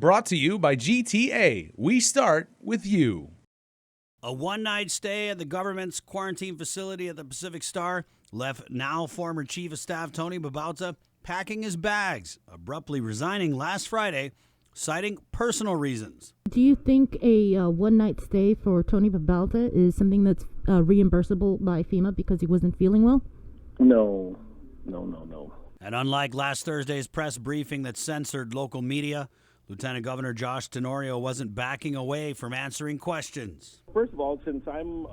Brought to you by GTA. We start with you. A one-night stay at the government's quarantine facility at the Pacific Star left now former Chief of Staff Tony Babauta packing his bags, abruptly resigning last Friday, citing personal reasons. Do you think a one-night stay for Tony Babauta is something that's reimbursable by FEMA because he wasn't feeling well? No. And unlike last Thursday's press briefing that censored local media, Lieutenant Governor Josh Tenorio wasn't backing away from answering questions. First of all, since I'm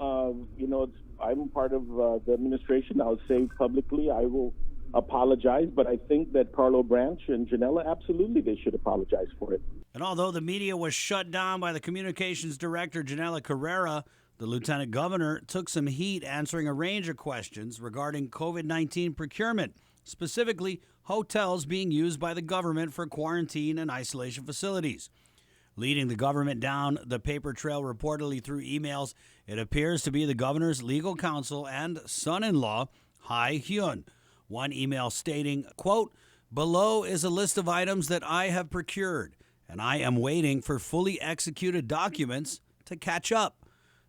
part of the administration, I'll say publicly I will apologize, but I think that Carlo Branch and Janela, absolutely they should apologize for it. And although the media was shut down by the communications director, Janela Carrera, the lieutenant governor took some heat answering a range of questions regarding COVID-19 procurement, specifically hotels being used by the government for quarantine and isolation facilities. Leading the government down the paper trail reportedly through emails, it appears to be the governor's legal counsel and son-in-law, Hai Hyun. One email stating, quote, "Below is a list of items that I have procured, and I am waiting for fully executed documents to catch up.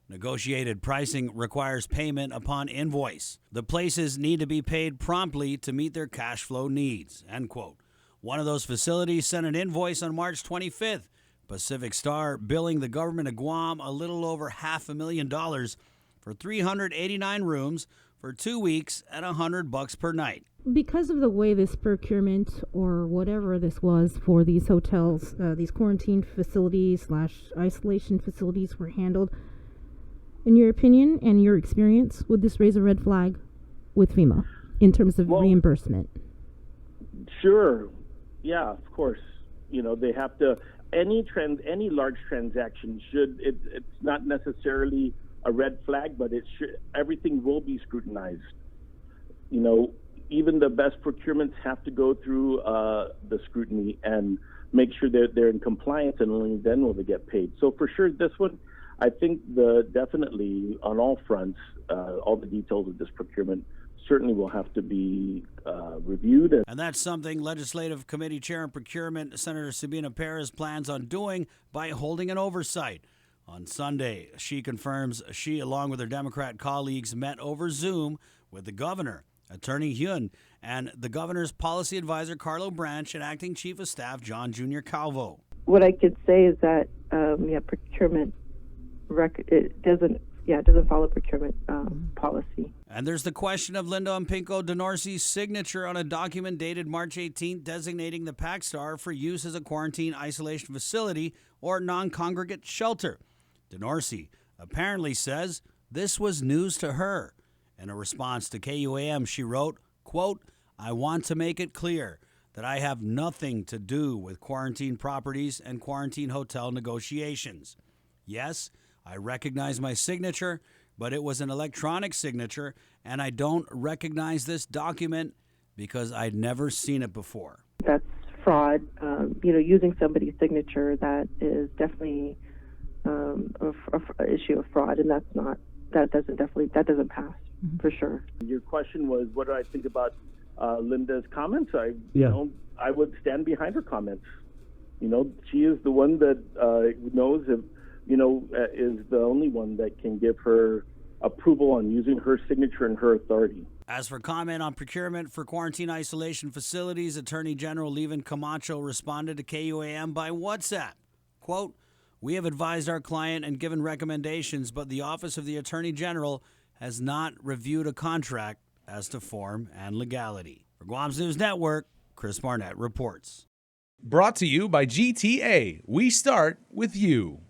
Negotiated pricing requires payment upon invoice. The places need to be paid promptly to meet their cash flow needs," end quote. One of those facilities sent an invoice on March 25th, Pacific Star billing the government of Guam a little over $500,000 for 389 rooms for 2 weeks at $100 per night. Because of the way this procurement or whatever this was for these hotels, these quarantine facilities / isolation facilities were handled, in your opinion and your experience, would this raise a red flag with FEMA in terms of reimbursement? Sure. Yeah, of course. They have to, any large transaction it's not necessarily a red flag, but everything will be scrutinized. Even the best procurements have to go through the scrutiny and make sure that they're in compliance, and only then will they get paid. So for sure, this one, I think definitely on all fronts, all the details of this procurement certainly will have to be reviewed. And that's something Legislative Committee Chair and Procurement Senator Sabina Perez plans on doing by holding an oversight. On Sunday, she confirms she, along with her Democrat colleagues, met over Zoom with the governor, Attorney Hyun, and the governor's policy advisor, Carlo Branch, and Acting Chief of Staff, John Jr. Calvo. What I could say is that, procurement it doesn't follow procurement policy. And there's the question of Linda Ompinko Denorsi's signature on a document dated March 18th designating the Pac Star for use as a quarantine isolation facility or non-congregate shelter. Denorsi apparently says this was news to her. In a response to KUAM, she wrote, quote, "I want to make it clear that I have nothing to do with quarantine properties and quarantine hotel negotiations. Yes, I recognize my signature, but it was an electronic signature, and I don't recognize this document because I'd never seen it before." That's fraud. Using somebody's signature, that is definitely an issue of fraud, and that doesn't pass for sure. Your question was, what do I think about Linda's comments? I would stand behind her comments. She is the one that knows if. Is the only one that can give her approval on using her signature and her authority. As for comment on procurement for quarantine isolation facilities, Attorney General Levin Camacho responded to KUAM by WhatsApp. Quote, "We have advised our client and given recommendations, but the Office of the Attorney General has not reviewed a contract as to form and legality." For Guam's News Network, Chris Barnett reports. Brought to you by GTA. We start with you.